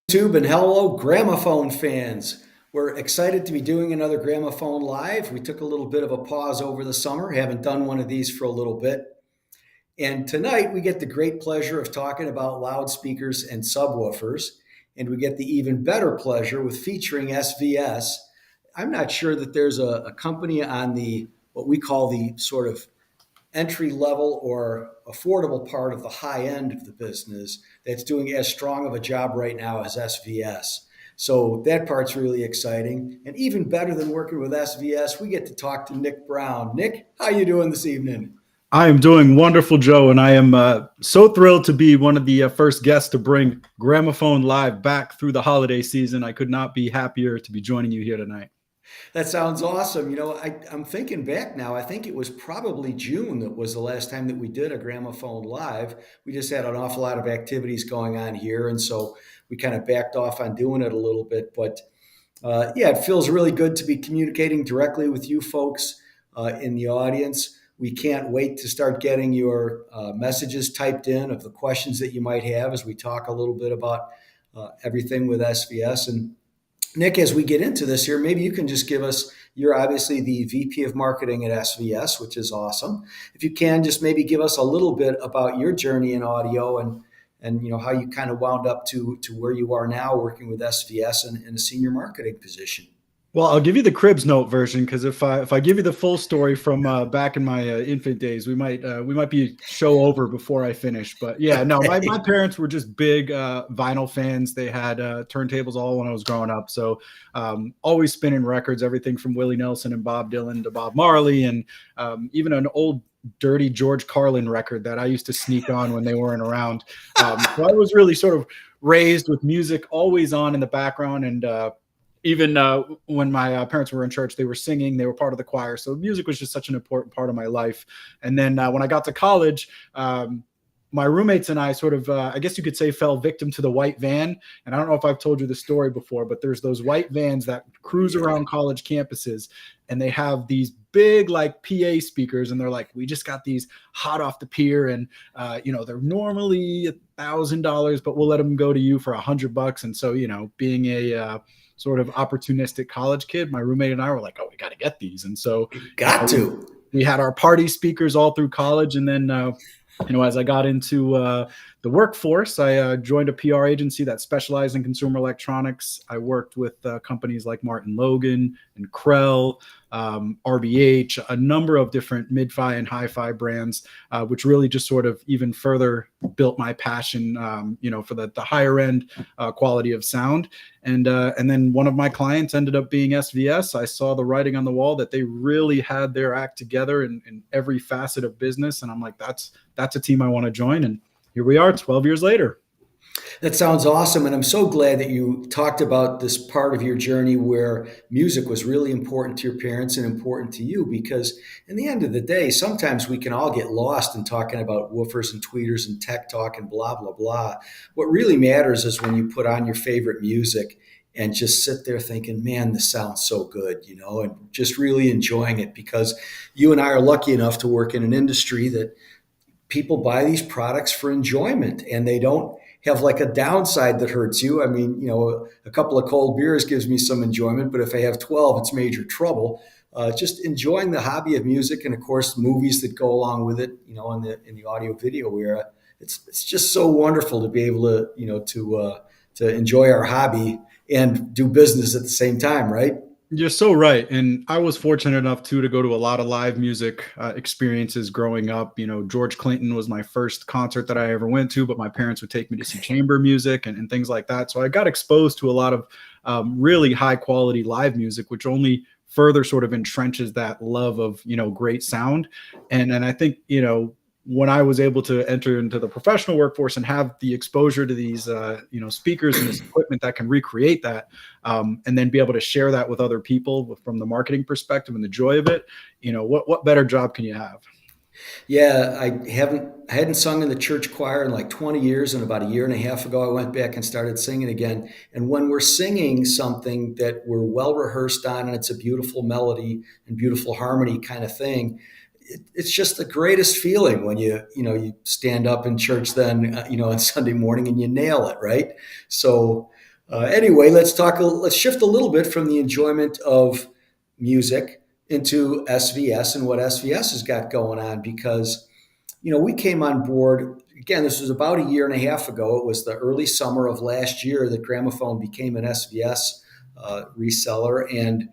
YouTube and hello, Gramophone fans. We're excited to be doing another Gramophone Live. We took a little bit of a pause over the summer, haven't done one of these for a little bit. And tonight we get the great pleasure of talking about loudspeakers and subwoofers. And we get the even better pleasure with featuring SVS. I'm not sure that there's a company on the what we call the sort of entry level or affordable part of the high end of the business that's doing as strong of a job right now as SVS. So that part's really exciting. And even better than working with SVS, we get to talk to Nick Brown. Nick, how you doing this evening? I am doing wonderful, Joe, and I am so thrilled to be one of the first guests to bring Gramophone Live back through the holiday season. I could not be happier to be joining you here tonight. That sounds awesome. I'm thinking back now. I think it was probably June that was the last time that we did a Gramophone Live. We just had an awful lot of activities going on here, and so we kind of backed off on doing it a little bit. But yeah, it feels really good to be communicating directly with you folks in the audience. We can't wait to start getting your messages typed in of the questions that you might have as we talk a little bit about everything with SVS. And Nick, as we get into this here, maybe you can just give us, you're obviously the VP of marketing at SVS, which is awesome. If you can just maybe give us a little bit about your journey in audio and how you kind of wound up to where you are now working with SVS in a senior marketing position. Well, I'll give you the Cribs note version because if I give you the full story from back in my infant days, we might be show over before I finish. But yeah, no, my Okay. parents were just big vinyl fans. They had turntables all when I was growing up, so always spinning records, everything from Willie Nelson and Bob Dylan to Bob Marley, and even an old dirty George Carlin record that I used to sneak on when they weren't around. So I was really sort of raised with music always on in the background, and even when my parents were in church, they were singing, they were part of the choir. So music was just such an important part of my life. And then when I got to college, my roommates and I sort of, I guess you could say, fell victim to the white van. And I don't know if I've told you the story before, but there's those white vans that cruise around college campuses, and they have these big like PA speakers, and they're like, we just got these hot off the pier, and they're normally $1,000, but we'll let them go to you for $100. And so, being a sort of opportunistic college kid, my roommate and I were like, oh, we got to get these. And so Got to. we had our party speakers all through college. And then, as I got into the workforce, I joined a PR agency that specialized in consumer electronics. I worked with companies like Martin Logan and Krell, RBH, a number of different mid-fi and hi-fi brands, which really just sort of even further built my passion, for the higher end quality of sound. And then one of my clients ended up being SVS. I saw the writing on the wall that they really had their act together in every facet of business, and I'm like, that's a team I want to join. And here we are 12 years later. That sounds awesome. And I'm so glad that you talked about this part of your journey where music was really important to your parents and important to you, because in the end of the day, sometimes we can all get lost in talking about woofers and tweeters and tech talk and blah, blah, blah. What really matters is when you put on your favorite music and just sit there thinking, man, this sounds so good, and just really enjoying it, because you and I are lucky enough to work in an industry that people buy these products for enjoyment, and they don't have like a downside that hurts you. I mean, a couple of cold beers gives me some enjoyment, but if I have 12, it's major trouble. Just enjoying the hobby of music, and of course movies that go along with it, in the audio video era. It's just so wonderful to be able to, to enjoy our hobby and do business at the same time, right? You're so right. And I was fortunate enough too to go to a lot of live music experiences growing up. George Clinton was my first concert that I ever went to, but my parents would take me to see chamber music and things like that. So I got exposed to a lot of really high quality live music, which only further sort of entrenches that love of, great sound. And I think, when I was able to enter into the professional workforce and have the exposure to these, speakers and this equipment that can recreate that, and then be able to share that with other people from the marketing perspective and the joy of it, what better job can you have? Yeah, I hadn't sung in the church choir in like 20 years, and about a year and a half ago I went back and started singing again. And when we're singing something that we're well rehearsed on and it's a beautiful melody and beautiful harmony kind of thing, it's just the greatest feeling when you stand up in church then on Sunday morning and you nail it, right? So Anyway, let's shift a little bit from the enjoyment of music into SVS and what SVS has got going on because we came on board again. This was about a year and a half ago. It was the early summer of last year that Gramophone became an SVS reseller, and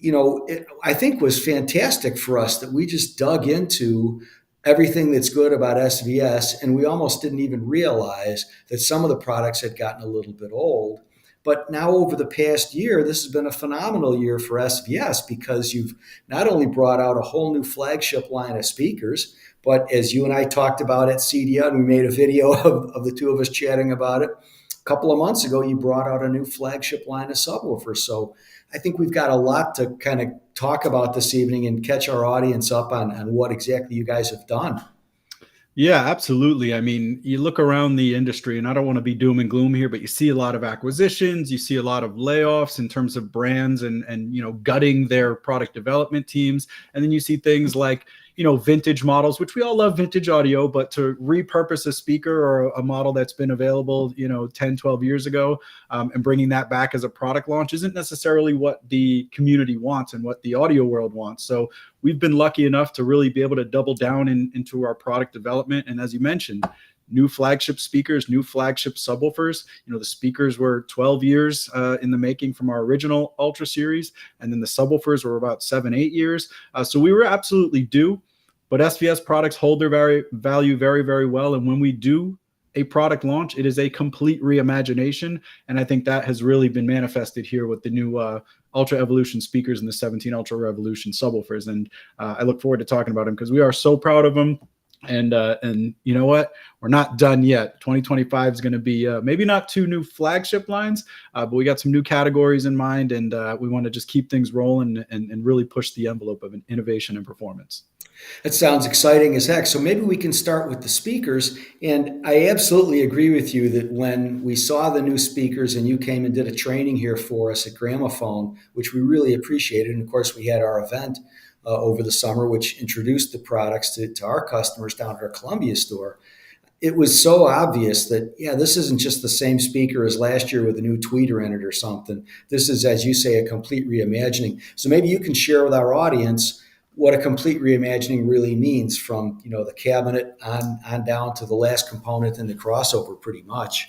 it, I think was fantastic for us that we just dug into everything that's good about SVS, and we almost didn't even realize that some of the products had gotten a little bit old. But now, over the past year, this has been a phenomenal year for SVS because you've not only brought out a whole new flagship line of speakers, but as you and I talked about at CDA, and we made a video of the two of us chatting about it, a couple of months ago, you brought out a new flagship line of subwoofers. So I think we've got a lot to kind of talk about this evening and catch our audience up on what exactly you guys have done. Yeah, absolutely. I mean, you look around the industry, and I don't want to be doom and gloom here, but you see a lot of acquisitions, you see a lot of layoffs in terms of brands and gutting their product development teams. And then you see things like, vintage models, which we all love vintage audio, but to repurpose a speaker or a model that's been available, 10, 12 years ago, and bringing that back as a product launch isn't necessarily what the community wants and what the audio world wants. So we've been lucky enough to really be able to double down into our product development. And as you mentioned, new flagship speakers, new flagship subwoofers. The speakers were 12 years in the making from our original Ultra series, and then the subwoofers were about 7, 8 years. So we were absolutely due, but SVS products hold their value very, very well. And when we do a product launch, it is a complete reimagination. And I think that has really been manifested here with the new Ultra Evolution speakers and the 17 Ultra Revolution subwoofers. And I look forward to talking about them because we are so proud of them. And you know what? We're not done yet. 2025 is going to be maybe not 2 new flagship lines, but we got some new categories in mind, and we want to just keep things rolling and really push the envelope of innovation and performance. That sounds exciting as heck. So maybe we can start with the speakers. And I absolutely agree with you that when we saw the new speakers and you came and did a training here for us at Gramophone, which we really appreciated. And of course, we had our event over the summer, which introduced the products to our customers down at our Columbia store. It was so obvious that, yeah, this isn't just the same speaker as last year with a new tweeter in it or something. This is, as you say, a complete reimagining. So maybe you can share with our audience what a complete reimagining really means from, the cabinet on down to the last component in the crossover pretty much.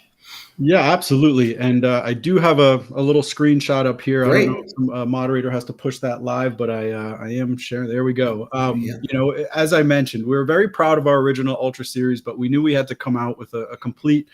Yeah, absolutely. And I do have a little screenshot up here. I don't know Great. if some moderator has to push that live, but I am sharing. There we go. Yeah. As I mentioned, we were very proud of our original Ultra series, but we knew we had to come out with a complete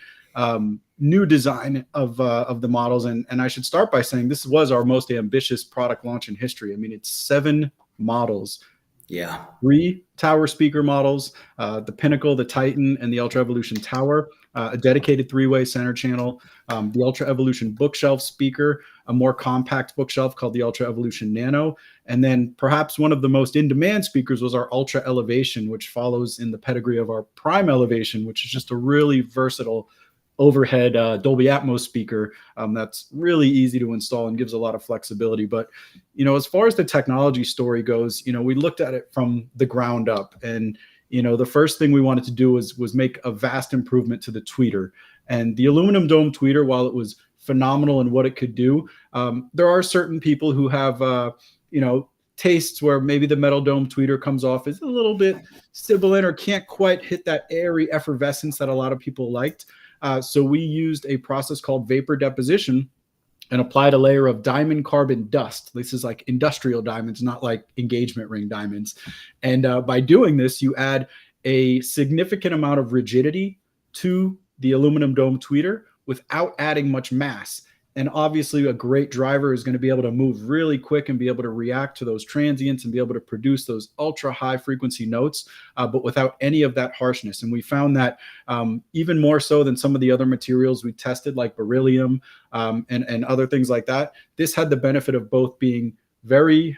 new design of the models. And I should start by saying this was our most ambitious product launch in history. I mean, it's 7 models. Yeah. 3 tower speaker models, the Pinnacle, the Titan, and the Ultra Evolution Tower, a dedicated 3-way center channel, the Ultra Evolution bookshelf speaker, a more compact bookshelf called the Ultra Evolution Nano, and then perhaps one of the most in-demand speakers was our Ultra Elevation, which follows in the pedigree of our Prime Elevation, which is just a really versatile overhead Dolby Atmos speaker that's really easy to install and gives a lot of flexibility. But as far as the technology story goes, we looked at it from the ground up, and the first thing we wanted to do was make a vast improvement to the tweeter. And the aluminum dome tweeter, while it was phenomenal in what it could do, there are certain people who have tastes where maybe the metal dome tweeter comes off as a little bit sibilant or can't quite hit that airy effervescence that a lot of people liked. So we used a process called vapor deposition and applied a layer of diamond carbon dust. This is like industrial diamonds, not like engagement ring diamonds. And by doing this, you add a significant amount of rigidity to the aluminum dome tweeter without adding much mass. And obviously, a great driver is going to be able to move really quick and be able to react to those transients and be able to produce those ultra high frequency notes, but without any of that harshness. And we found that even more so than some of the other materials we tested, like beryllium and other things like that, this had the benefit of both being very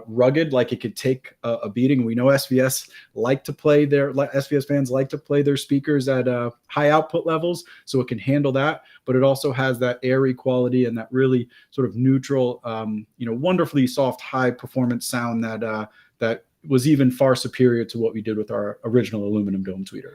rugged, like it could take a beating. We know SVS fans like to play their speakers at high output levels, so it can handle that. But it also has that airy quality and that really sort of neutral, wonderfully soft, high performance sound that was even far superior to what we did with our original aluminum dome tweeter.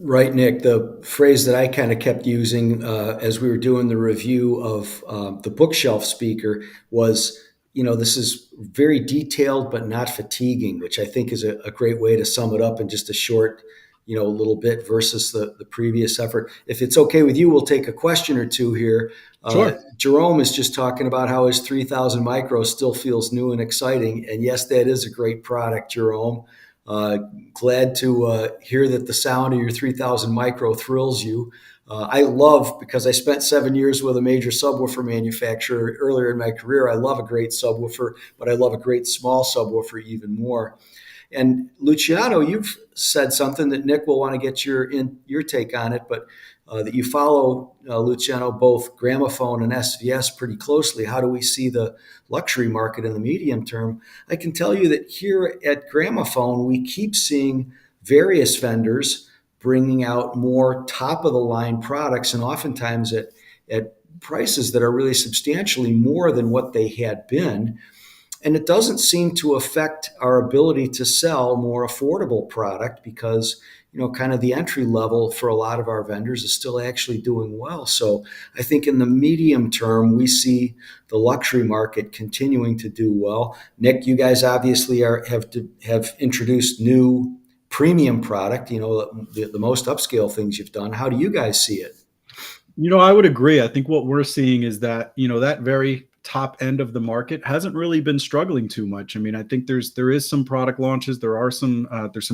Right, Nick. The phrase that I kind of kept using as we were doing the review of the bookshelf speaker was, this is very detailed but not fatiguing, which I think is a great way to sum it up in just a short, little bit versus the previous effort. If it's okay with you, we'll take a question or two here. Sure. Jerome is just talking about how his 3000 micro still feels new and exciting. And yes, that is a great product, Jerome. Uh, Glad to hear that the sound of your 3000 micro thrills you. I love, because I spent 7 years with a major subwoofer manufacturer earlier in my career. I love a great subwoofer, but I love a great small subwoofer even more. And Luciano, you've said something that Nick will want to get your take on it, but that you follow, Luciano, both Gramophone and SVS pretty closely. How do we see the luxury market in the medium term? I can tell you that here at Gramophone, we keep seeing various vendors bringing out more top of the line products, and oftentimes at prices that are really substantially more than what they had been. And it doesn't seem to affect our ability to sell more affordable product because, kind of the entry level for a lot of our vendors is still actually doing well. So I think in the medium term, we see the luxury market continuing to do well. Nick, you guys obviously have introduced new premium product, the most upscale things you've done. How do you guys see it? I would agree. I think what we're seeing is that, that very top end of the market hasn't really been struggling too much. I mean, I think there is some product launches. There's some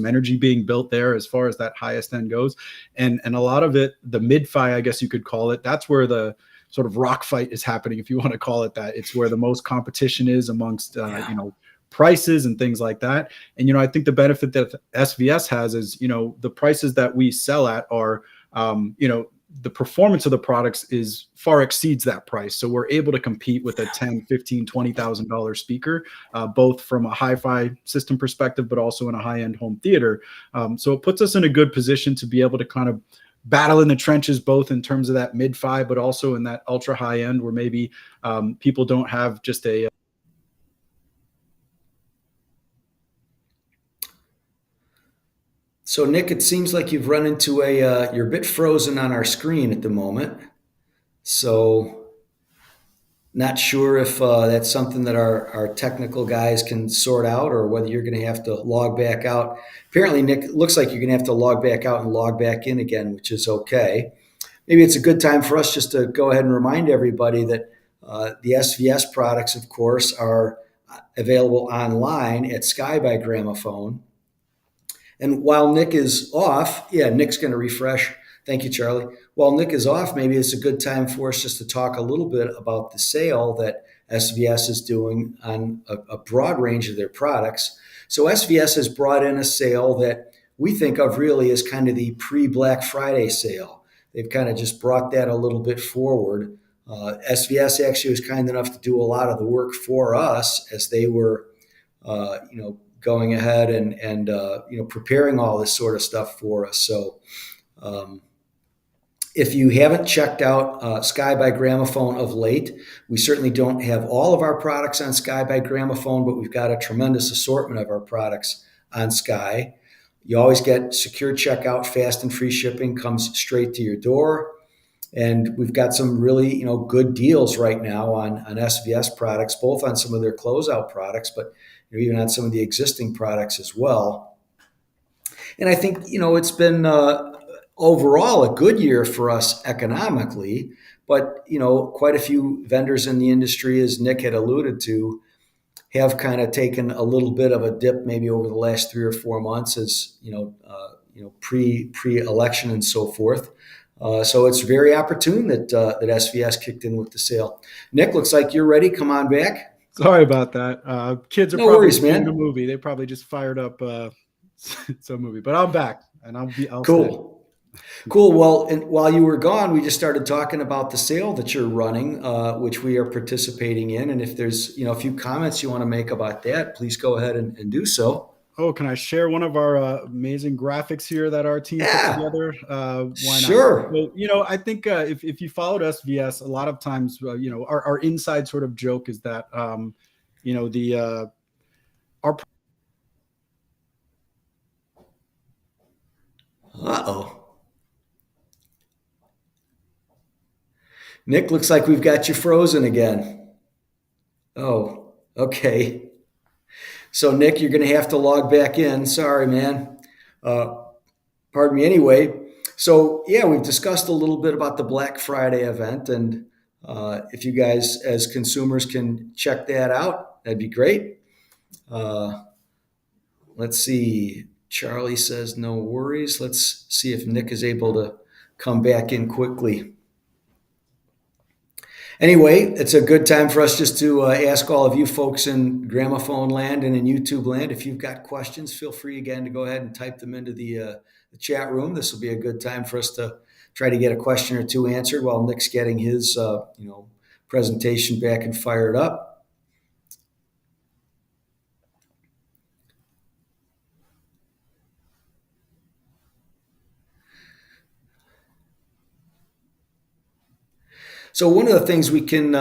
energy being built there as far as that highest end goes. And a lot of it, the mid-fi, I guess you could call it, that's where the sort of rock fight is happening, if you want to call it that. It's where the most competition is amongst, Yeah. prices and things like that. And, I think the benefit that SVS has is, the prices that we sell at are, the performance of the products is far exceeds that price. So we're able to compete with a 10, 15, $20,000 speaker, both from a hi-fi system perspective, but also in a high-end home theater. So it puts us in a good position to be able to kind of battle in the trenches, both in terms of that mid-fi, but also in that ultra high end where maybe people don't have just a. So Nick, it seems like you've run into you're a bit frozen on our screen at the moment. So not sure if that's something that our technical guys can sort out, or whether you're going to have to log back out. Apparently, Nick, it looks like you're going to have to log back out and log back in again, which is okay. Maybe it's a good time for us just to go ahead and remind everybody that the SVS products, of course, are available online at Sky by Gramophone. And while Nick is off, yeah, Nick's going to refresh. Thank you, Charlie. While Nick is off, maybe it's a good time for us just to talk a little bit about the sale that SVS is doing on a broad range of their products. So SVS has brought in a sale that we think of really as kind of the pre-Black Friday sale. They've kind of just brought that a little bit forward. SVS actually was kind enough to do a lot of the work for us as they were, going ahead and preparing all this sort of stuff for us. So um, if you haven't checked out Sky by Gramophone of late, we certainly don't have all of our products on Sky by Gramophone, but we've got a tremendous assortment of our products on Sky. You always get secure checkout, fast and free shipping comes straight to your door. And we've got some really, good deals right now on SVS products, both on some of their closeout products, but even on some of the existing products as well. And I think, it's been overall a good year for us economically, but, quite a few vendors in the industry, as Nick had alluded to, have kind of taken a little bit of a dip maybe over the last 3 or 4 months as, pre-election and so forth. So it's very opportune that SVS kicked in with the sale. Nick, looks like you're ready. Come on back. Sorry about that. Kids are No probably worries, viewing a man. movie. They probably just fired up some movie, but I'm back and I'll stay. Cool. Cool. Well, and while you were gone, we just started talking about the sale that you're running, which we are participating in. And if there's, a few comments you want to make about that, please go ahead and do so. Oh, can I share one of our amazing graphics here that our team put Yeah, together? Why not? sure. So, I think if you followed SVS, a lot of times, our inside sort of joke is that, the our Uh-oh. Nick, looks like we've got you frozen again. Oh, okay. So, Nick, you're going to have to log back in. Sorry, man. Uh, Pardon me. Anyway, so yeah, we've discussed a little bit about the Black Friday event, and if you guys, as consumers, can check that out, that'd be great. Uh, let's see. Charlie says no worries. Let's see if Nick is able to come back in quickly. Anyway, it's a good time for us just to ask all of you folks in Gramophone land and in YouTube land. If you've got questions, feel free again to go ahead and type them into the chat room. This will be a good time for us to try to get a question or two answered while Nick's getting his presentation back and fired up. So one of the things we can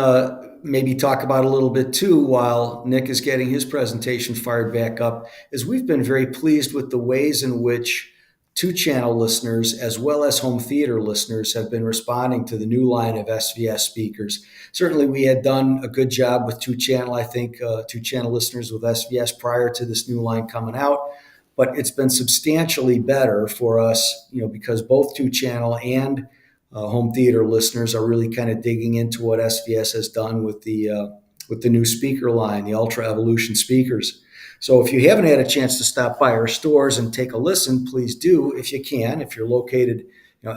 maybe talk about a little bit too while Nick is getting his presentation fired back up is we've been very pleased with the ways in which two-channel listeners as well as home theater listeners have been responding to the new line of SVS speakers. Certainly we had done a good job with two-channel, I think, two-channel listeners with SVS prior to this new line coming out. But it's been substantially better for us, because both two-channel and home theater listeners are really kind of digging into what SVS has done with the new speaker line, the Ultra Evolution speakers. So if you haven't had a chance to stop by our stores and take a listen, please do if you can. If you're located,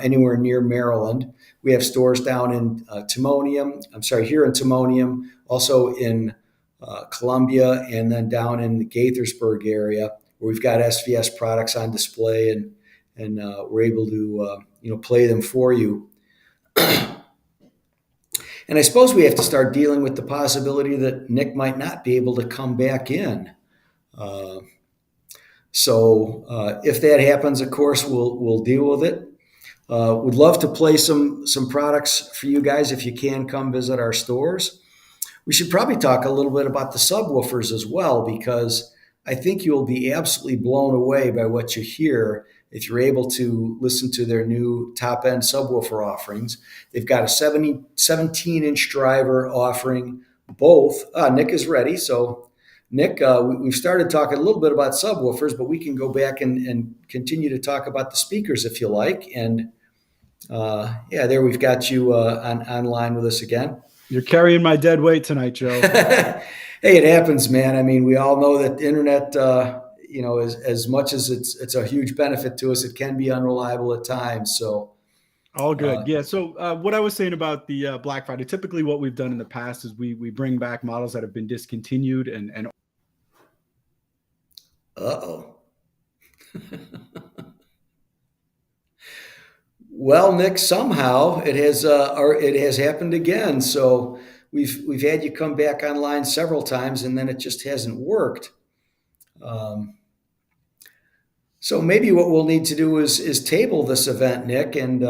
anywhere near Maryland, we have stores down in here in Timonium, also in Columbia, and then down in the Gaithersburg area, where we've got SVS products on display, and we're able to play them for you. And I suppose we have to start dealing with the possibility that Nick might not be able to come back in. So if that happens, of course, we'll deal with it. We'd love to play some products for you guys if you can come visit our stores. We should probably talk a little bit about the subwoofers as well, because I think you'll be absolutely blown away by what you hear if you're able to listen to their new top-end subwoofer offerings. They've got a 17-inch driver offering both. Nick is ready. So, Nick, we've started talking a little bit about subwoofers, but we can go back and continue to talk about the speakers if you like. And there we've got you online with us again. You're carrying my dead weight tonight, Joe. Hey, it happens, man. I mean, we all know that the internet, as much as it's a huge benefit to us, it can be unreliable at times. So, all good. Yeah. So what I was saying about the Black Friday, typically what we've done in the past is we bring back models that have been discontinued and. Uh-oh. Well, Nick, somehow it has happened again. So we've had you come back online several times, and then it just hasn't worked. So maybe what we'll need to do is table this event, Nick, and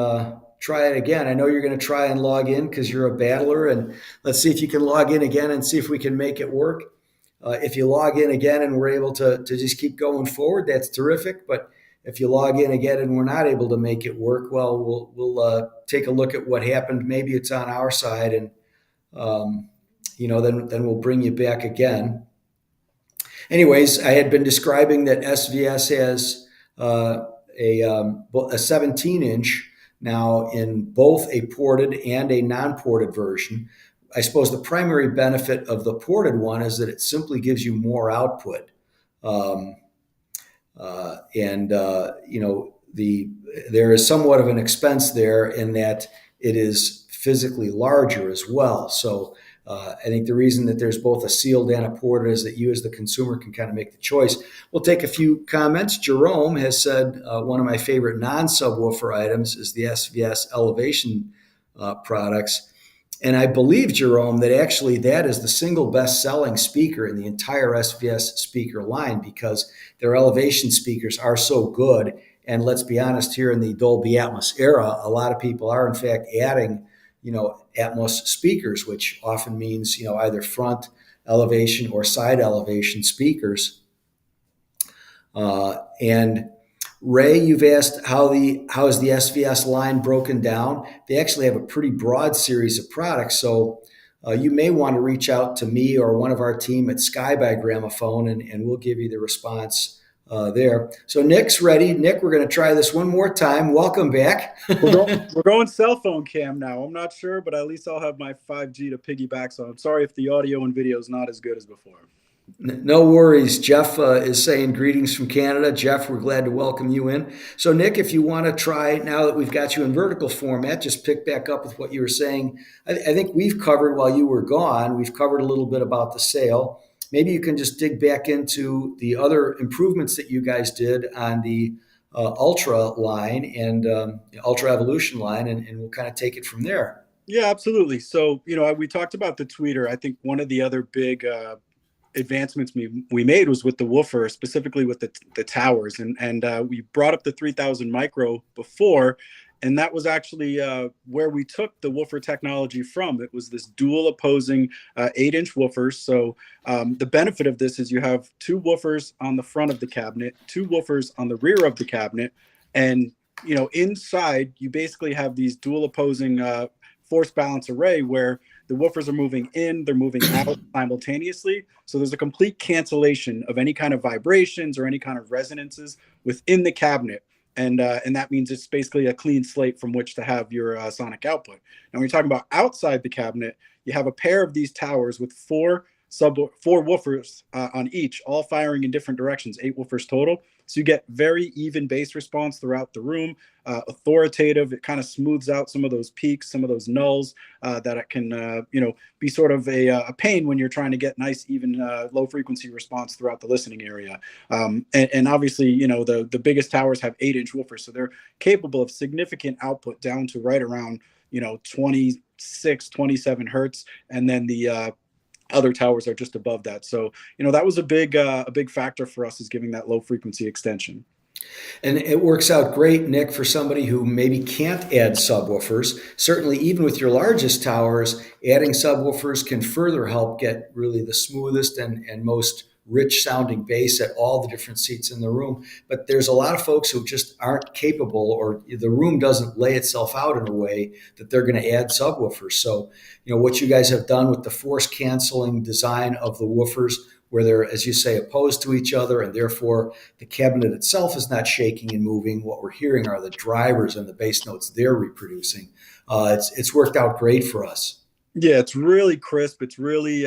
try it again. I know you're going to try and log in because you're a battler, and let's see if you can log in again and see if we can make it work. If you log in again and we're able to just keep going forward, that's terrific. But if you log in again and we're not able to make it work, well, we'll take a look at what happened. Maybe it's on our side, and then we'll bring you back again. Anyways, I had been describing that SVS has a 17-inch now in both a ported and a non-ported version. I suppose the primary benefit of the ported one is that it simply gives you more output. There is somewhat of an expense there in that it is physically larger as well. So I think the reason that there's both a sealed and a ported is that you as the consumer can kind of make the choice. We'll take a few comments. Jerome has said one of my favorite non-subwoofer items is the SVS elevation products. And I believe, Jerome, that actually that is the single best-selling speaker in the entire SVS speaker line because their elevation speakers are so good. And let's be honest, here in the Dolby Atmos era, a lot of people are, in fact, adding, Atmos speakers, which often means, either front elevation or side elevation speakers. And Ray, you've asked how is the SVS line broken down? They actually have a pretty broad series of products, so you may want to reach out to me or one of our team at Sky by Gramophone, and we'll give you the response there. So Nick's ready. Nick, we're going to try this one more time. Welcome back. We're going cell phone cam now. I'm not sure, but at least I'll have my 5G to piggyback. So I'm sorry if the audio and video is not as good as before. No worries. Jeff is saying greetings from Canada. Jeff, we're glad to welcome you in. So, Nick, if you want to try, now that we've got you in vertical format, just pick back up with what you were saying. I think we've covered, while you were gone, we've covered a little bit about the sale. Maybe you can just dig back into the other improvements that you guys did on the Ultra line and Ultra Evolution line, and we'll kind of take it from there. Yeah, absolutely. So, we talked about the tweeter. I think one of the other big advancements we made was with the woofer, specifically with the towers, and we brought up the 3000 micro before, and that was actually where we took the woofer technology from. It was this dual opposing 8-inch woofers. So the benefit of this is you have two woofers on the front of the cabinet, two woofers on the rear of the cabinet, and inside you basically have these dual opposing force balance array where the woofers are moving in, they're moving out simultaneously. So there's a complete cancellation of any kind of vibrations or any kind of resonances within the cabinet. And that means it's basically a clean slate from which to have your sonic output. Now, when you're talking about outside the cabinet, you have a pair of these towers with four woofers on each, all firing in different directions, 8 woofers total. So you get very even bass response throughout the room, authoritative. It kind of smooths out some of those peaks, some of those nulls that it can, be sort of a pain when you're trying to get nice, even low frequency response throughout the listening area. And obviously, the biggest towers have 8-inch woofers, so they're capable of significant output down to right around, 26, 27 hertz. And then the other towers are just above that. So, that was a big factor for us, is giving that low frequency extension. And it works out great, Nick, for somebody who maybe can't add subwoofers. Certainly, even with your largest towers, adding subwoofers can further help get really the smoothest and most rich sounding bass at all the different seats in the room. But there's a lot of folks who just aren't capable, or the room doesn't lay itself out in a way that they're going to add subwoofers. So, what you guys have done with the force canceling design of the woofers, where they're, as you say, opposed to each other, and therefore the cabinet itself is not shaking and moving. What we're hearing are the drivers and the bass notes they're reproducing. It's worked out great for us. Yeah, it's really crisp. It's really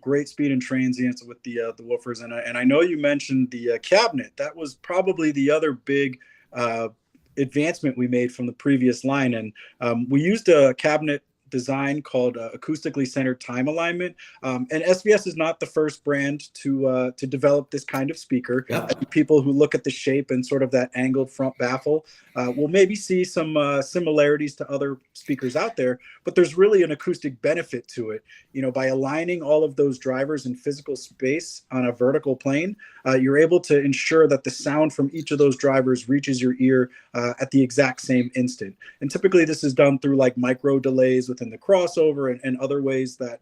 great speed and transients with the woofers. And I know you mentioned the cabinet. That was probably the other big advancement we made from the previous line. And we used a cabinet design called acoustically centered time alignment. And SVS is not the first brand to develop this kind of speaker. Yeah. I think people who look at the shape and sort of that angled front baffle will maybe see some similarities to other speakers out there, but there's really an acoustic benefit to it. By aligning all of those drivers in physical space on a vertical plane, you're able to ensure that the sound from each of those drivers reaches your ear at the exact same instant. And typically this is done through like micro delays within the crossover and other ways that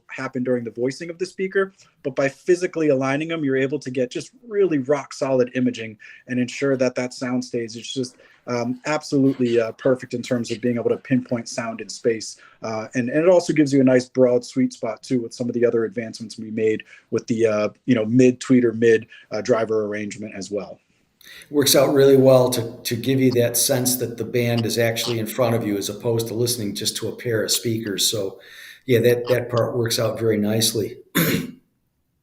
happen during the voicing of the speaker. But by physically aligning them, you're able to get just really rock solid imaging and ensure that sound stays. It's just absolutely perfect in terms of being able to pinpoint sound in space. And it also gives you a nice broad sweet spot too, with some of the other advancements we made with the mid tweeter, mid driver arrangement as well. Works out really well to give you that sense that the band is actually in front of you, as opposed to listening just to a pair of speakers. So yeah, that part works out very nicely.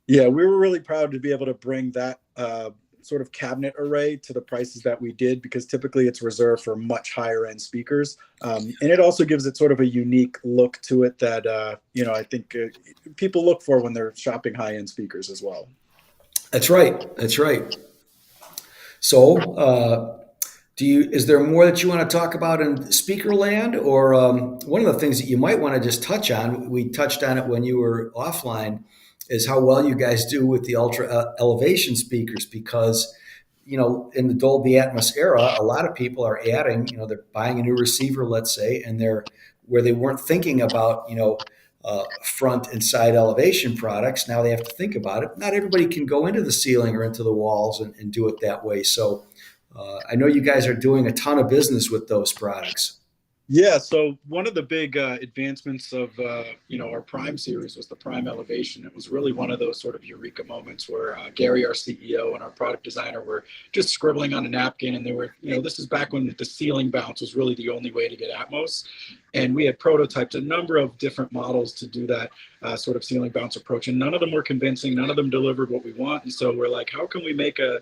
Yeah, we were really proud to be able to bring that sort of cabinet array to the prices that we did, because typically it's reserved for much higher end speakers. And it also gives it sort of a unique look to it that, I think people look for when they're shopping high end speakers as well. That's right. That's right. So, is there more that you want to talk about in speaker land, or one of the things that you might want to just touch on? We touched on it when you were offline, is how well you guys do with the ultra elevation speakers, because in the Dolby Atmos era, a lot of people are adding, they're buying a new receiver, let's say, and they're where they weren't thinking about front and side elevation products. Now they have to think about it. Not everybody can go into the ceiling or into the walls and do it that way. So I know you guys are doing a ton of business with those products. Yeah, so one of the big advancements of our Prime series was the Prime Elevation. It was really one of those sort of eureka moments where Gary, our CEO, and our product designer were just scribbling on a napkin, and they were, this is back when the ceiling bounce was really the only way to get Atmos, and we had prototyped a number of different models to do that sort of ceiling bounce approach, and none of them were convincing, none of them delivered what we want, and so we're like, how can we make a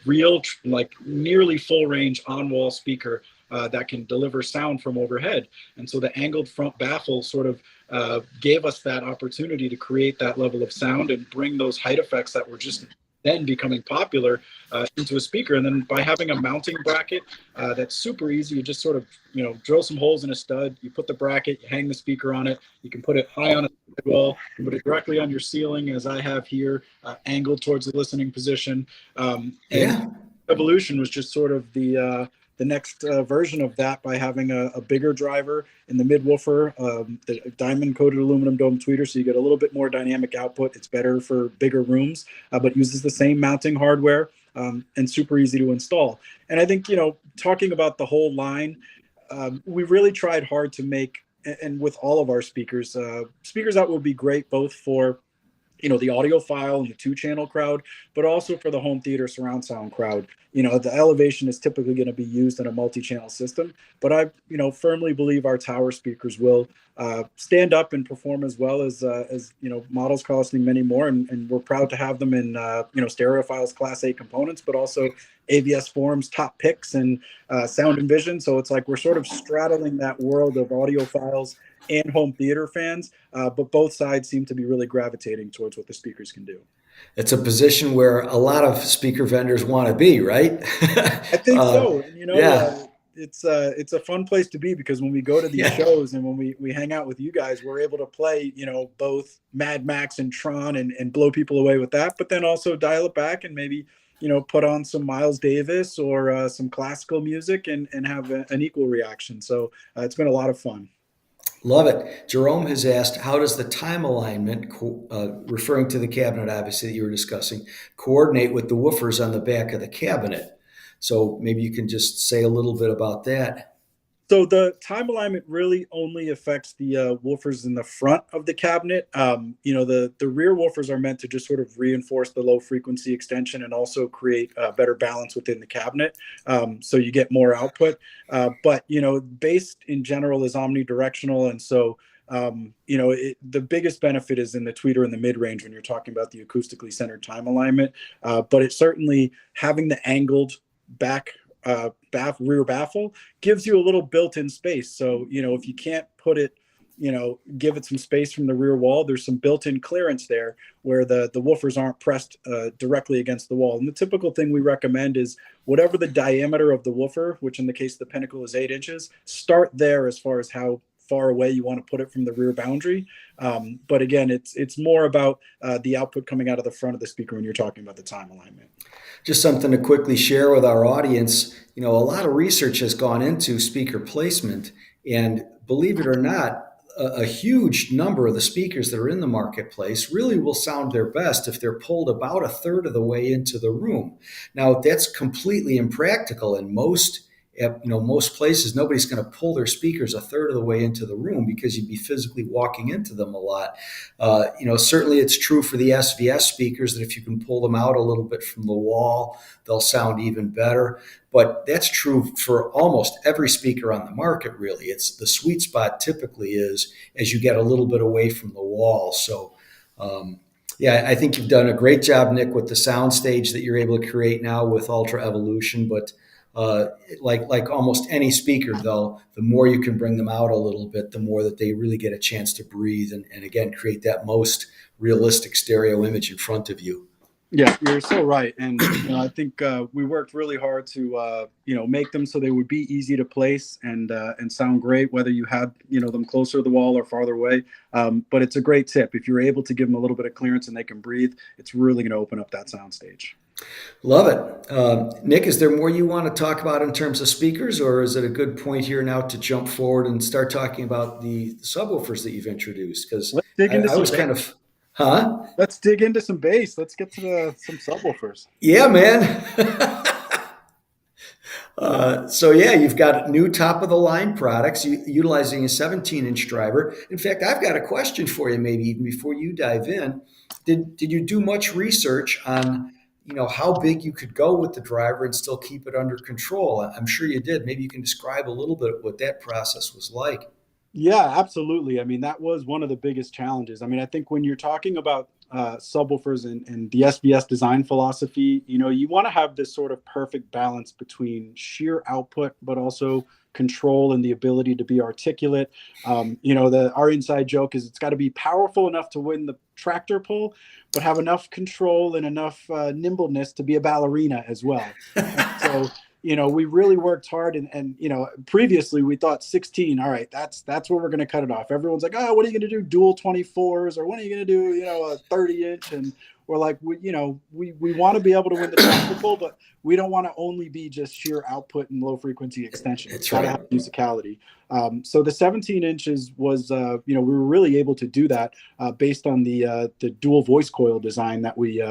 real, like nearly full range on wall speaker that can deliver sound from overhead? And so the angled front baffle sort of gave us that opportunity to create that level of sound and bring those height effects that were just then becoming popular into a speaker. And then by having a mounting bracket that's super easy, you just sort of drill some holes in a stud, you put the bracket, you hang the speaker on it, you can put it high on a wall, you put it directly on your ceiling, as I have here, angled towards the listening position. And Yeah. Evolution was just sort of the next version of that by having a bigger driver in the mid woofer, the diamond coated aluminum dome tweeter, so you get a little bit more dynamic output. It's better for bigger rooms, but uses the same mounting hardware, and super easy to install. And I think, talking about the whole line, we really tried hard to make, and with all of our speakers, speakers that will be great both for the audiophile and the 2-channel crowd, but also for the home theater surround sound crowd. The Elevation is typically going to be used in a multi-channel system, but I, firmly believe our tower speakers will stand up and perform as well as models costing many more. And we're proud to have them in, Stereophile's Class A components, but also AVS Forum's top picks and Sound and Vision. So it's like we're sort of straddling that world of audiophiles and home theater fans, but both sides seem to be really gravitating towards what the speakers can do. It's a position where a lot of speaker vendors want to be, right? I think so. And Yeah. it's a fun place to be, because when we go to these Yeah. shows and when we hang out with you guys, we're able to play, both Mad Max and Tron and blow people away with that, but then also dial it back and maybe, put on some Miles Davis or some classical music and have an equal reaction. So it's been a lot of fun. Love it. Jerome has asked, how does the time alignment, referring to the cabinet, obviously, that you were discussing, coordinate with the woofers on the back of the cabinet? So maybe you can just say a little bit about that. So the time alignment really only affects the woofers in the front of the cabinet. The rear woofers are meant to just sort of reinforce the low frequency extension and also create better balance within the cabinet, so you get more output. But bass in general is omnidirectional, and so the biggest benefit is in the tweeter and the mid range when you're talking about the acoustically centered time alignment. But it's certainly having the angled back rear baffle gives you a little built-in space. So if you can't put it, give it some space from the rear wall, there's some built-in clearance there where the woofers aren't pressed directly against the wall. And the typical thing we recommend is whatever the diameter of the woofer, which in the case of the Pinnacle is 8 inches, start there as far as how far away you want to put it from the rear boundary. But again, it's more about the output coming out of the front of the speaker when you're talking about the time alignment. Just something to quickly share with our audience. A lot of research has gone into speaker placement, and believe it or not, a huge number of the speakers that are in the marketplace really will sound their best if they're pulled about a third of the way into the room. Now, that's completely impractical in most places. Nobody's going to pull their speakers a third of the way into the room because you'd be physically walking into them a lot. Certainly it's true for the SVS speakers that if you can pull them out a little bit from the wall, they'll sound even better. But that's true for almost every speaker on the market, really. It's the sweet spot typically is as you get a little bit away from the wall. So, I think you've done a great job, Nick, with the sound stage that you're able to create now with Ultra Evolution. But like almost any speaker, though, the more you can bring them out a little bit, the more that they really get a chance to breathe and again, create that most realistic stereo image in front of you. Yeah, you're so right. And I think we worked really hard to make them so they would be easy to place and sound great, whether you had them closer to the wall or farther away. But it's a great tip. If you're able to give them a little bit of clearance and they can breathe, it's really going to open up that sound stage. Love it. Nick, is there more you want to talk about in terms of speakers, or is it a good point here now to jump forward and start talking about the subwoofers that you've introduced? Because Let's dig into I was kind of, huh? Let's dig into some bass. Let's get to some subwoofers. Yeah, man. So yeah, you've got new top of the line products utilizing a 17-inch driver. In fact, I've got a question for you, maybe even before you dive in. Did you do much research on how big you could go with the driver and still keep it under control? I'm sure you did. Maybe you can describe a little bit what that process was like. Yeah, absolutely. I mean, that was one of the biggest challenges. I mean, I think when you're talking about subwoofers and the SVS design philosophy, you want to have this sort of perfect balance between sheer output, but also control and the ability to be articulate. Our inside joke is it's got to be powerful enough to win the tractor pull, but have enough control and enough nimbleness to be a ballerina as well. And so we really worked hard and previously we thought 16, all right, that's where we're going to cut it off. Everyone's like, oh, what are you going to do? Dual 24s, or when are you going to do, a 30-inch? And we're like, we want to be able to win the tractor pull, but we don't want to only be just sheer output and low frequency extension. It's That's got to right. have musicality. So the 17 inches was, we were really able to do that based on the dual voice coil design that we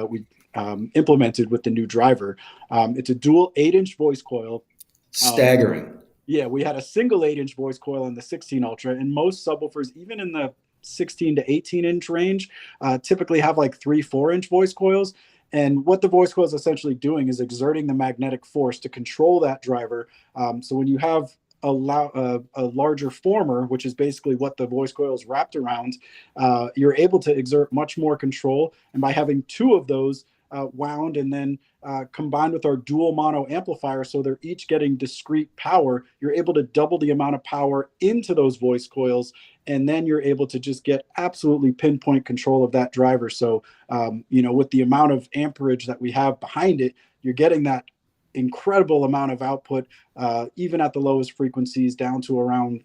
implemented with the new driver. It's a dual 8-inch voice coil. Staggering. Yeah, we had a single 8-inch voice coil in the 16 Ultra, and most subwoofers, even in the 16 to 18-inch range, typically have like 3-4-inch voice coils. And what the voice coil is essentially doing is exerting the magnetic force to control that driver. So when you have a larger former, which is basically what the voice coil is wrapped around, you're able to exert much more control. And by having two of those wound and then combined with our dual mono amplifier, so they're each getting discrete power, you're able to double the amount of power into those voice coils, and then you're able to just get absolutely pinpoint control of that driver. So with the amount of amperage that we have behind it, you're getting that incredible amount of output, even at the lowest frequencies, down to around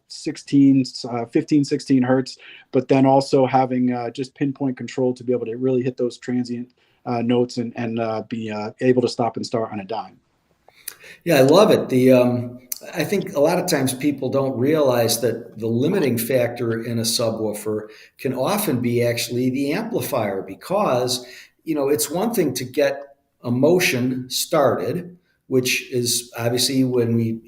15 16 hertz, but then also having just pinpoint control to be able to really hit those transient notes and be able to stop and start on a dime. Yeah, I love it. I think a lot of times people don't realize that the limiting factor in a subwoofer can often be actually the amplifier, because it's one thing to get a motion started, which is obviously when we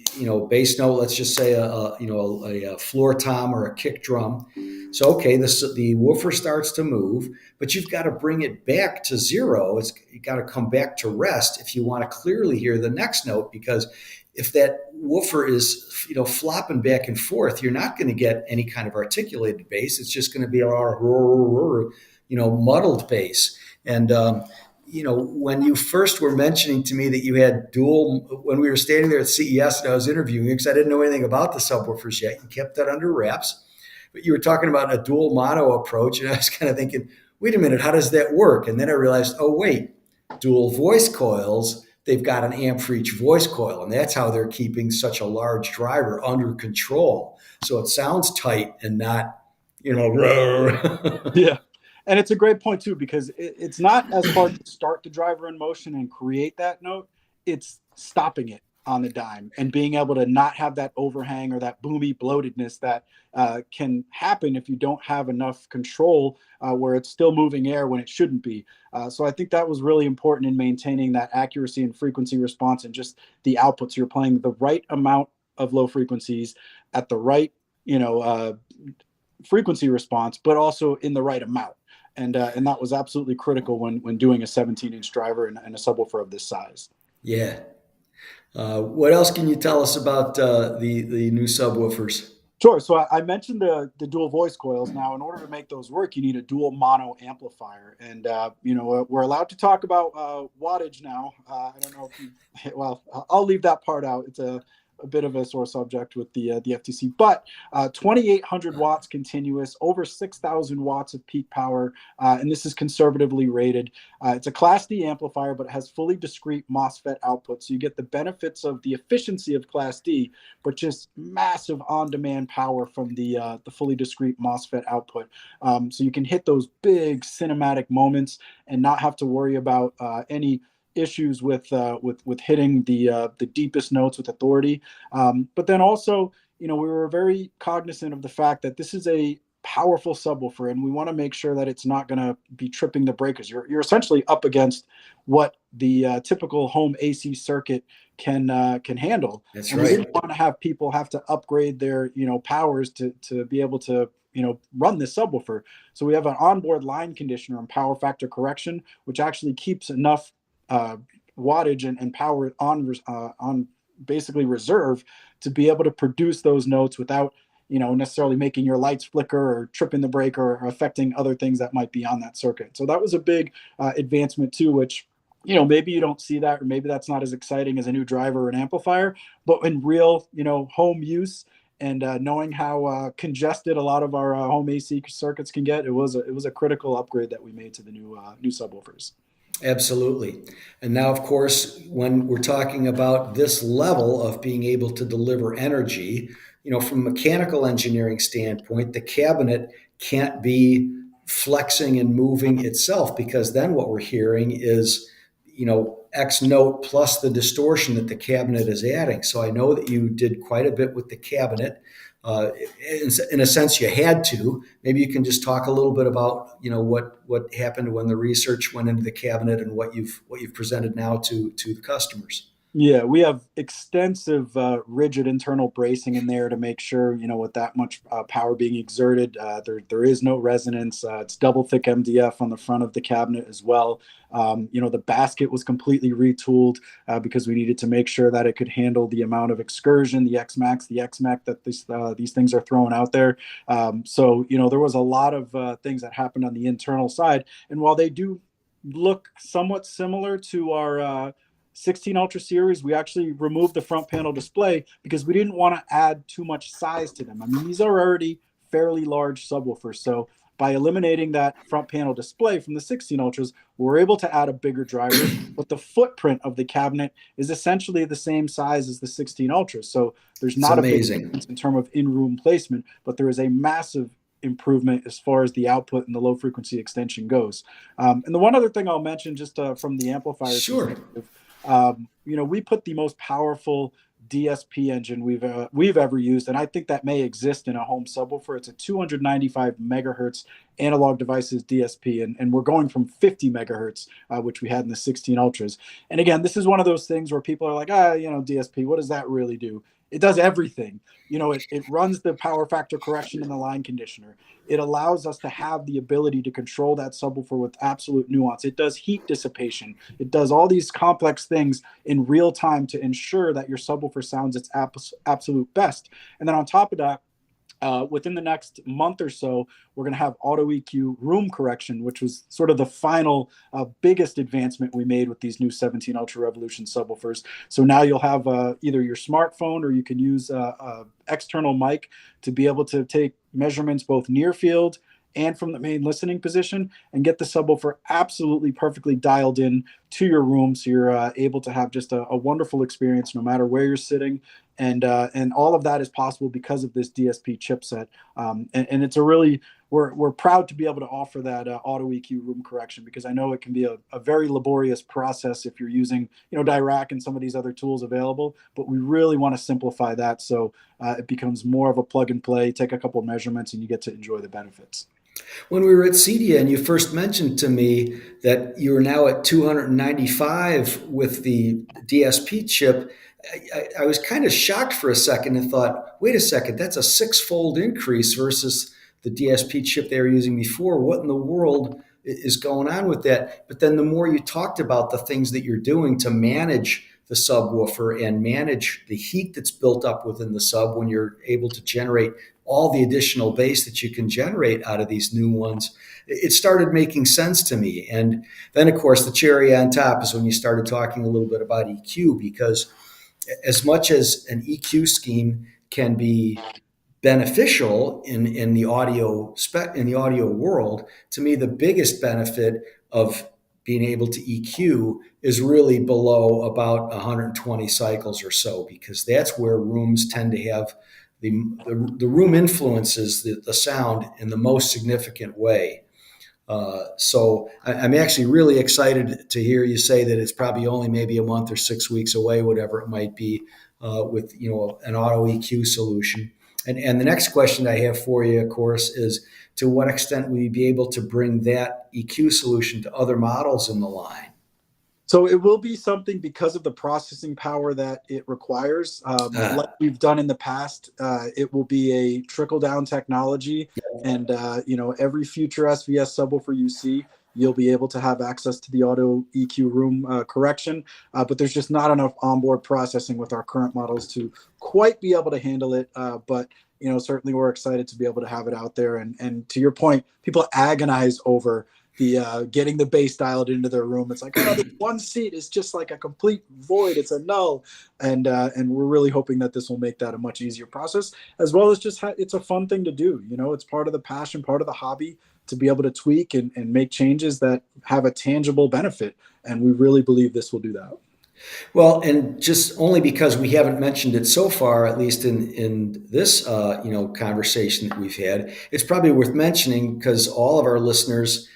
bass note, let's just say a floor tom or a kick drum. So okay, the woofer starts to move, but you've got to bring it back to zero. You got to come back to rest if you want to clearly hear the next note, because if that woofer is flopping back and forth, you're not going to get any kind of articulated bass. It's just going to be a muddled bass. And when you first were mentioning to me that you had dual, when we were standing there at CES and I was interviewing you, because I didn't know anything about the subwoofers yet, you kept that under wraps, but you were talking about a dual mono approach, and I was kind of thinking, wait a minute, how does that work? And then I realized, oh wait, dual voice coils, they've got an amp for each voice coil, and that's how they're keeping such a large driver under control. So it sounds tight and not, Yeah. And it's a great point too, because it's not as hard to start the driver in motion and create that note. It's stopping it on the dime and being able to not have that overhang or that boomy bloatedness that can happen if you don't have enough control where it's still moving air when it shouldn't be. So I think that was really important in maintaining that accuracy and frequency response and just the outputs. You're playing the right amount of low frequencies at the right, frequency response, but also in the right amount. And that was absolutely critical when doing a 17-inch driver and a subwoofer of this size. Yeah. What else can you tell us about the new subwoofers? Sure. So I mentioned the dual voice coils. Now, in order to make those work, you need a dual mono amplifier, and we're allowed to talk about wattage now. I don't know if you. Well, I'll leave that part out. It's a bit of a sore subject with the FTC, but 2,800 watts continuous, over 6,000 watts of peak power, and this is conservatively rated. It's a Class D amplifier, but it has fully discrete MOSFET output, so you get the benefits of the efficiency of Class D, but just massive on-demand power from the fully discrete MOSFET output. So you can hit those big cinematic moments and not have to worry about any issues with hitting the deepest notes with authority. But then also, we were very cognizant of the fact that this is a powerful subwoofer, and we want to make sure that it's not going to be tripping the breakers. You're essentially up against what the typical home AC circuit can handle, That's and we right. didn't want to have people have to upgrade their powers to be able to run this subwoofer. So we have an onboard line conditioner and power factor correction, which actually keeps enough uh, wattage and power on basically reserve to be able to produce those notes without necessarily making your lights flicker or tripping the breaker or affecting other things that might be on that circuit. So that was a big advancement too, which maybe you don't see that, or maybe that's not as exciting as a new driver or an amplifier, but in real home use and knowing how congested a lot of our home AC circuits can get, it was a critical upgrade that we made to the new subwoofers. Absolutely. And now, of course, when we're talking about this level of being able to deliver energy, from a mechanical engineering standpoint, the cabinet can't be flexing and moving itself, because then what we're hearing is, X note plus the distortion that the cabinet is adding. So I know that you did quite a bit with the cabinet. In a sense, you had to. Maybe you can just talk a little bit about what happened when the research went into the cabinet and what you've presented now to the customers. Yeah, we have extensive rigid internal bracing in there to make sure, with that much power being exerted, there is no resonance. It's double thick MDF on the front of the cabinet as well. The basket was completely retooled because we needed to make sure that it could handle the amount of excursion, the X-Max, the X-Mac that these things are throwing out there. So, there was a lot of things that happened on the internal side. And while they do look somewhat similar to our 16 Ultra series, we actually removed the front panel display because we didn't want to add too much size to them. I mean, these are already fairly large subwoofers. So by eliminating that front panel display from the 16 Ultras, we're able to add a bigger driver, but the footprint of the cabinet is essentially the same size as the 16 Ultras. So there's It's not a big amazing. difference in terms of in-room placement, but there is a massive improvement as far as the output and the low frequency extension goes. And the one other thing I'll mention, just from the amplifiers Sure. perspective, we put the most powerful DSP engine we've ever used, and I think that may exist in a home subwoofer. It's a 295 megahertz analog devices DSP, and we're going from 50 megahertz, which we had in the 16 Ultras. And again, this is one of those things where people are like, DSP, what does that really do? It does everything. It runs the power factor correction in the line conditioner. It allows us to have the ability to control that subwoofer with absolute nuance. It does heat dissipation. It does all these complex things in real time to ensure that your subwoofer sounds its absolute best. And then on top of that, within the next month or so, we're going to have auto EQ room correction, which was sort of the final biggest advancement we made with these new 17 Ultra Revolution subwoofers. So now you'll have either your smartphone, or you can use external mic to be able to take measurements both near field and from the main listening position, and get the subwoofer absolutely perfectly dialed in to your room, so you're able to have just a wonderful experience no matter where you're sitting. And all of that is possible because of this DSP chipset. And it's we're proud to be able to offer that auto EQ room correction, because I know it can be a very laborious process if you're using Dirac and some of these other tools available, but we really want to simplify that, so it becomes more of a plug and play. Take a couple of measurements and you get to enjoy the benefits. When we were at CEDIA and you first mentioned to me that you are now at 295 with the DSP chip, I was kind of shocked for a second and thought, wait a second, that's a six-fold increase versus the DSP chip they were using before. What in the world is going on with that? But then the more you talked about the things that you're doing to manage the subwoofer and manage the heat that's built up within the sub, when you're able to generate all the additional bass that you can generate out of these new ones, it started making sense to me. And then, of course, the cherry on top is when you started talking a little bit about EQ, because as much as an EQ scheme can be beneficial in the audio world, to me the biggest benefit of being able to EQ is really below about 120 cycles or so, because that's where rooms tend to have the room influences the sound in the most significant way. So I'm actually really excited to hear you say that it's probably only maybe a month or 6 weeks away, whatever it might be, with an auto EQ solution. And the next question I have for you, of course, is to what extent will you be able to bring that EQ solution to other models in the line? So it will be something because of the processing power that it requires. Like Ah, we've done in the past, it will be a trickle down technology, and every future SVS subwoofer you see, you'll be able to have access to the auto EQ room correction. But there's just not enough onboard processing with our current models to quite be able to handle it. But certainly we're excited to be able to have it out there. And to your point, people agonize over the getting the bass dialed into their room. It's like, oh, this one seat is just like a complete void. It's a null, and we're really hoping that this will make that a much easier process, as well as just it's a fun thing to do. It's part of the passion, part of the hobby to be able to tweak and make changes that have a tangible benefit. And we really believe this will do that. well, and just only because we haven't mentioned it so far, at least in this conversation that we've had, it's probably worth mentioning because all of our listeners,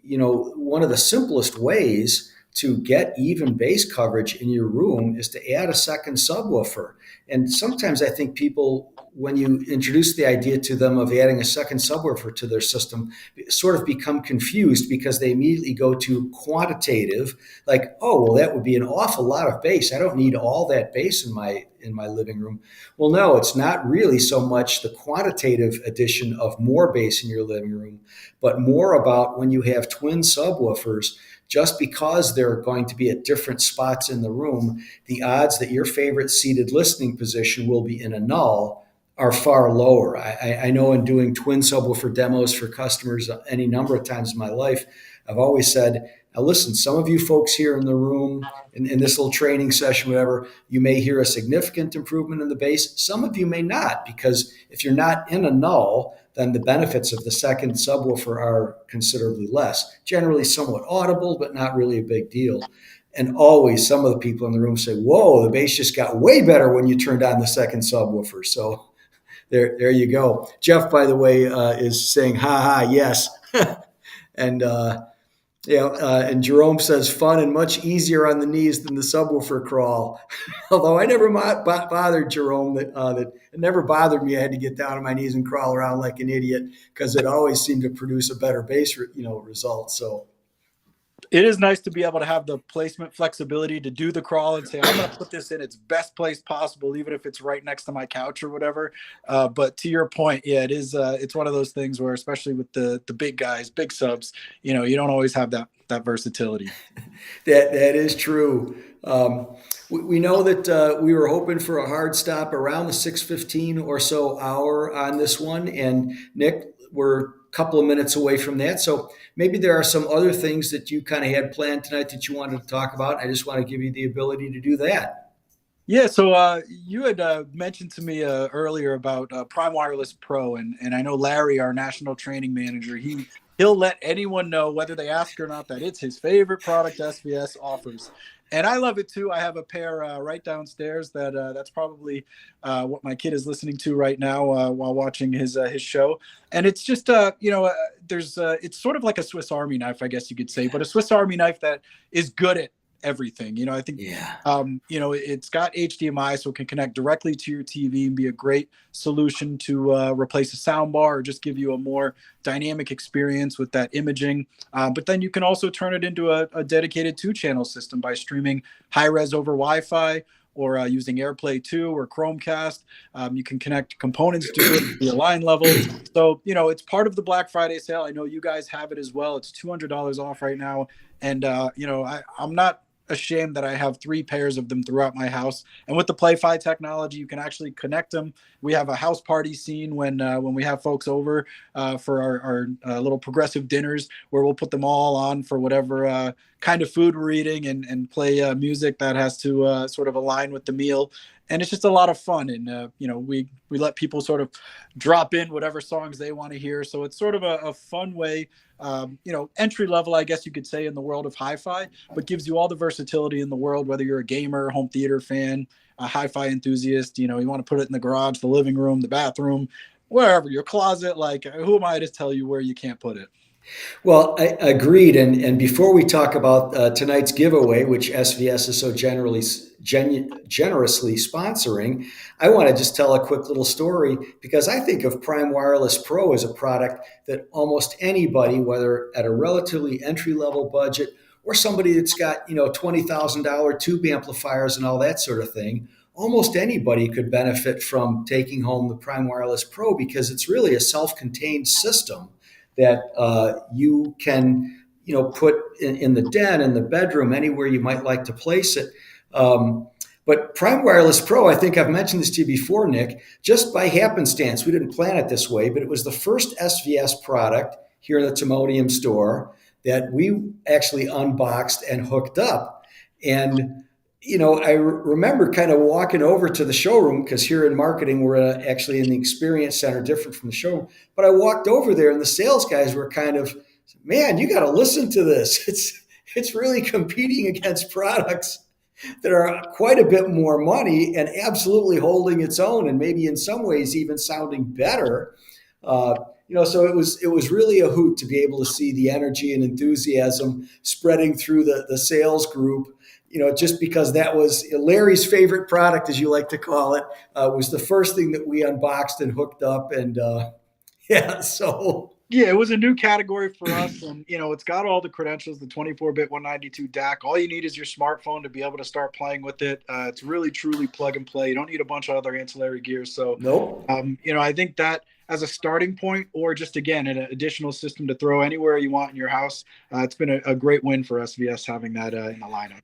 one of the simplest ways to get even bass coverage in your room is to add a second subwoofer. And sometimes I think people, when you introduce the idea to them of adding a second subwoofer to their system, sort of become confused because they immediately go to quantitative, like, oh, well, that would be an awful lot of bass. I don't need all that bass in my living room. Well, no, it's not really so much the quantitative addition of more bass in your living room, but more about when you have twin subwoofers, just because they're going to be at different spots in the room, the odds that your favorite seated listening position will be in a null are far lower. I know in doing twin subwoofer demos for customers any number of times in my life, I've always said, now listen, some of you folks here in the room, in this little training session, whatever, you may hear a significant improvement in the bass. Some of you may not, because if you're not in a null, then the benefits of the second subwoofer are considerably less. Generally somewhat audible, but not really a big deal. And always some of the people in the room say, whoa, the bass just got way better when you turned on the second subwoofer. So there you go. Jeff, by the way, is saying, ha ha, yes. and and Jerome says, fun and much easier on the knees than the subwoofer crawl. Although I never bothered Jerome, that it never bothered me. I had to get down on my knees and crawl around like an idiot because it always seemed to produce a better bass, result. So It is nice to be able to have the placement flexibility to do the crawl and say, I'm going to put this in its best place possible, even if it's right next to my couch or whatever. But to your point, yeah, it is. It's one of those things where, especially with the big guys, big subs, you don't always have that versatility. that is true. We know that we were hoping for a hard stop around the 6:15 or so hour on this one, and Nick, we're a couple of minutes away from that. So maybe there are some other things that you kind of had planned tonight that you wanted to talk about. I just want to give you the ability to do that. Yeah, so you had mentioned to me earlier about Prime Wireless Pro, and I know Larry, our national training manager, he'll let anyone know whether they ask or not that it's his favorite product SVS offers, and I love it too. I have a pair right downstairs that's probably what my kid is listening to right now while watching his show, and it's just there's it's sort of like a Swiss Army knife, I guess you could say, but a Swiss Army knife that is good at everything. I think Yeah. it's got HDMI, so it can connect directly to your TV and be a great solution to replace a sound bar or just give you a more dynamic experience with that imaging. But then you can also turn it into a dedicated 2-channel system by streaming high res over Wi-Fi or using AirPlay 2 or Chromecast. You can connect components to it, the line level. So, it's part of the Black Friday sale. I know you guys have it as well. It's $200 off right now. And, I'm not ashamed that I have 3 pairs of them throughout my house. And with the Play-Fi technology, you can actually connect them. We have a house party scene when we have folks over for our little progressive dinners, where we'll put them all on for whatever kind of food we're eating and play music that has to sort of align with the meal. And it's just a lot of fun. And, we let people sort of drop in whatever songs they want to hear. So it's sort of a fun way, entry level, I guess you could say, in the world of hi-fi, but gives you all the versatility in the world, whether you're a gamer, home theater fan, a hi-fi enthusiast, you want to put it in the garage, the living room, the bathroom, wherever, your closet. Like, who am I to tell you where you can't put it? Well, I agreed. And before we talk about tonight's giveaway, which SVS is so generously sponsoring, I want to just tell a quick little story because I think of Prime Wireless Pro as a product that almost anybody, whether at a relatively entry level budget or somebody that's got $20,000 tube amplifiers and all that sort of thing, almost anybody could benefit from taking home the Prime Wireless Pro because it's really a self-contained system that you can put in the den, in the bedroom, anywhere you might like to place it. But Prime Wireless Pro, I think I've mentioned this to you before, Nick, just by happenstance, we didn't plan it this way, but it was the first SVS product here in the Timonium store that we actually unboxed and hooked up. And I remember kind of walking over to the showroom because here in marketing, we're actually in the experience center, different from the showroom. But I walked over there and the sales guys were kind of, man, you got to listen to this. It's really competing against products that are quite a bit more money and absolutely holding its own and maybe in some ways even sounding better. So it was really a hoot to be able to see the energy and enthusiasm spreading through the sales group. Just because that was Larry's favorite product, as you like to call it, was the first thing that we unboxed and hooked up. And yeah, so Yeah, it was a new category for us, and it's got all the credentials, the 24-bit 192 DAC. All you need is your smartphone to be able to start playing with it. It's really truly plug and play. You don't need a bunch of other ancillary gear. So, nope. I think that as a starting point, or just again an additional system to throw anywhere you want in your house, it's been a great win for SVS having that in the lineup.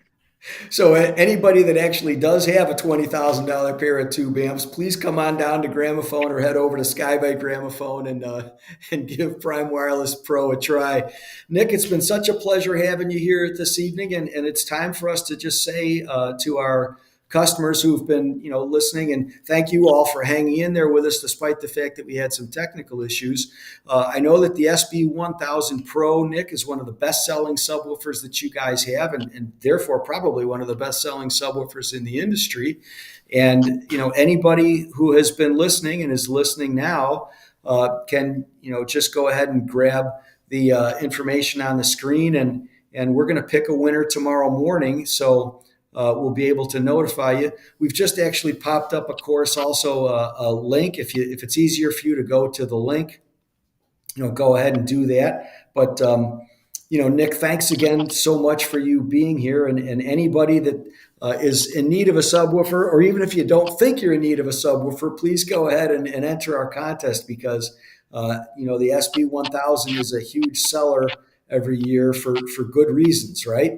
So anybody that actually does have a $20,000 pair of tube amps, please come on down to Gramophone or head over to Skybite Gramophone and give Prime Wireless Pro a try. Nick, it's been such a pleasure having you here this evening, and it's time for us to just say to our customers who've been listening, and thank you all for hanging in there with us despite the fact that we had some technical issues. I know that the SB1000 Pro, Nick, is one of the best-selling subwoofers that you guys have, and therefore probably one of the best-selling subwoofers in the industry. And anybody who has been listening and is listening now can just go ahead and grab the information on the screen, and we're going to pick a winner tomorrow morning. So we'll be able to notify you. We've just actually popped up, of course, also a link. If it's easier for you to go to the link, go ahead and do that. But Nick, thanks again so much for you being here. And anybody that is in need of a subwoofer, or even if you don't think you're in need of a subwoofer, please go ahead and enter our contest because the SB1000 is a huge seller every year for good reasons, right?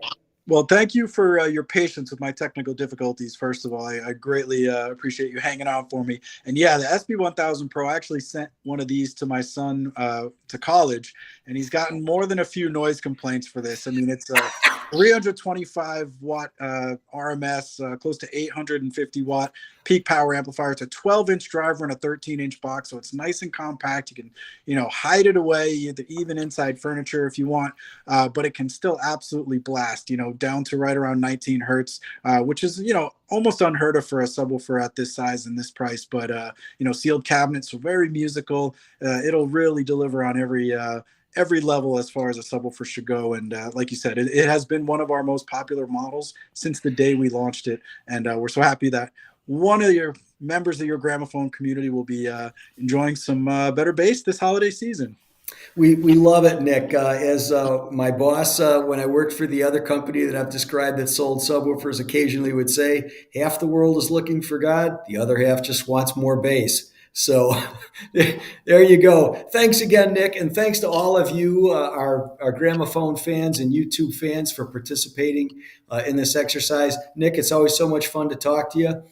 Well, thank you for your patience with my technical difficulties. First of all, I greatly appreciate you hanging out for me. And yeah, the SB1000 Pro, I actually sent one of these to my son to college, and he's gotten more than a few noise complaints for this. I mean, it's a 325 watt RMS, close to 850 watt peak power amplifier. It's a 12-inch driver and a 13-inch box, so it's nice and compact. You can, hide it away, even inside furniture if you want, but it can still absolutely blast, down to right around 19 hertz, which is, almost unheard of for a subwoofer at this size and this price. But, sealed cabinets, so very musical. It'll really deliver on every level as far as a subwoofer should go. And like you said, it has been one of our most popular models since the day we launched it. And we're so happy that one of your members of your Gramophone community will be enjoying some better bass this holiday season. We love it, Nick. As my boss, when I worked for the other company that I've described that sold subwoofers, occasionally would say, half the world is looking for God, the other half just wants more bass. So there you go. Thanks again, Nick, and thanks to all of you, our Gramophone fans and YouTube fans, for participating in this exercise. Nick, it's always so much fun to talk to you.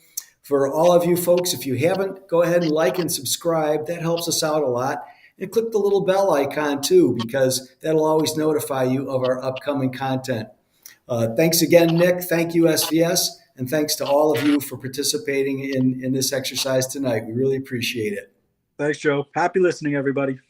For all of you folks, if you haven't, go ahead and like and subscribe. That helps us out a lot. And click the little bell icon too, because that'll always notify you of our upcoming content. Thanks again, Nick. Thank you, SVS. And thanks to all of you for participating in this exercise tonight. We really appreciate it. Thanks, Joe. Happy listening, everybody.